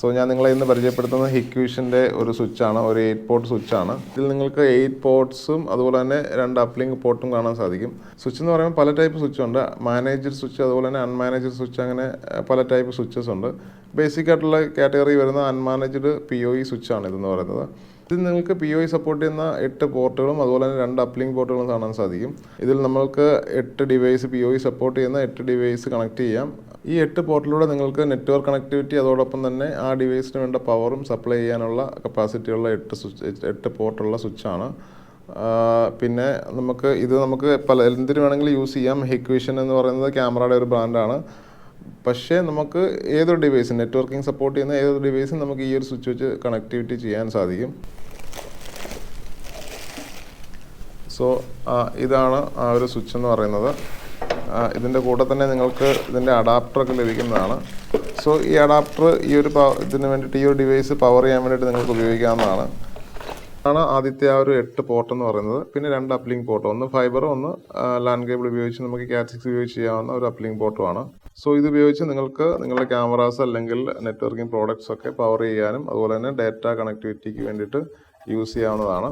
So ഞാൻ നിങ്ങളെ ഇന്ന് പരിചയപ്പെടുത്തുന്നത് ഹിക്വിഷൻ്റെ ഒരു സ്വിച്ചാണ്, ഒരു 8 പോർട്ട് സ്വിച്ചാണ്. ഇതിൽ നിങ്ങൾക്ക് 8 പോർട്ട്സും അതുപോലെ തന്നെ 2 അപ്ലിങ്ക് പോർട്ടും കാണാൻ സാധിക്കും. സ്വിച്ച് എന്ന് പറയുമ്പോൾ പല ടൈപ്പ് സ്വിച്ച് ഉണ്ട്. മാനേജഡ് സ്വിച്ച്, അതുപോലെ തന്നെ അൺമാനേജഡ് സ്വിച്ച്, അങ്ങനെ പല ടൈപ്പ് സ്വിച്ചസ് ഉണ്ട്. ബേസിക് ആയിട്ടുള്ള കാറ്റഗറി വരുന്ന അൺമാനേജ്ഡ് PoE സ്വിച്ചാണ് ഇതെന്ന് പറയുന്നത്. ഇതിൽ നിങ്ങൾക്ക് PoE സപ്പോർട്ട് ചെയ്യുന്ന 8 പോർട്ടുകളും അതുപോലെ തന്നെ 2 അപ്ലിങ്ക് പോർട്ടുകളും കാണാൻ സാധിക്കും. ഇതിൽ നമ്മൾക്ക് 8 ഡിവൈസ് PoE സപ്പോർട്ട് ചെയ്യുന്ന 8 ഡിവൈസ് കണക്ട് ചെയ്യാം. ഈ 8 പോർട്ടിലൂടെ നിങ്ങൾക്ക് നെറ്റ്വർക്ക് കണക്ടിവിറ്റി, അതോടൊപ്പം തന്നെ ആ ഡിവൈസിന് വേണ്ട പവറും സപ്ലൈ ചെയ്യാനുള്ള കപ്പാസിറ്റിയുള്ള 8 പോർട്ടുള്ള സ്വിച്ചാണ്. പിന്നെ നമുക്ക് എന്തിനു വേണമെങ്കിലും യൂസ് ചെയ്യാം. ഹിക്വിഷൻ എന്ന് പറയുന്നത് ക്യാമറയുടെ ഒരു ബ്രാൻഡാണ്. പക്ഷേ നമുക്ക് ഏതൊരു ഡിവൈസും, നെറ്റ്വർക്കിംഗ് സപ്പോർട്ട് ചെയ്യുന്ന ഏതൊരു ഡിവൈസും നമുക്ക് ഈ ഒരു സ്വിച്ച് വെച്ച് കണക്ടിവിറ്റി ചെയ്യാൻ സാധിക്കും. സോ ഇതാണ് ആ ഒരു സ്വിച്ച് എന്ന് പറയുന്നത്. ഇതിൻ്റെ കൂടെ തന്നെ നിങ്ങൾക്ക് ഇതിൻ്റെ അഡാപ്റ്ററൊക്കെ ലഭിക്കുന്നതാണ്. സോ ഈ അഡാപ്റ്റർ ഇതിന് വേണ്ടിയിട്ട്, ഈ ഒരു ഡിവൈസ് പവർ ചെയ്യാൻ വേണ്ടിയിട്ട് നിങ്ങൾക്ക് ഉപയോഗിക്കാവുന്നതാണ്. ആണ് ആദ്യത്തെ ആ ഒരു 8 പോർട്ട് എന്ന് പറയുന്നത്. പിന്നെ 2 അപ്ലിങ്ക് പോർട്ട്, ഒന്ന് ഫൈബറും ഒന്ന് ലാൻ കേബിൾ ഉപയോഗിച്ച് നമുക്ക് Cat 6 ഉപയോഗിച്ച് ചെയ്യാവുന്ന ഒരു അപ്ലിങ്ക് പോർട്ടുമാണ്. സോ ഇത് ഉപയോഗിച്ച് നിങ്ങൾക്ക് നിങ്ങളുടെ ക്യാമറാസ് അല്ലെങ്കിൽ നെറ്റ്വർക്കിംഗ് പ്രോഡക്ട്സ് ഒക്കെ പവർ ചെയ്യാനും അതുപോലെ തന്നെ ഡാറ്റ കണക്ടിവിറ്റിക്ക് വേണ്ടിയിട്ട് യൂസ് ചെയ്യാവുന്നതാണ്.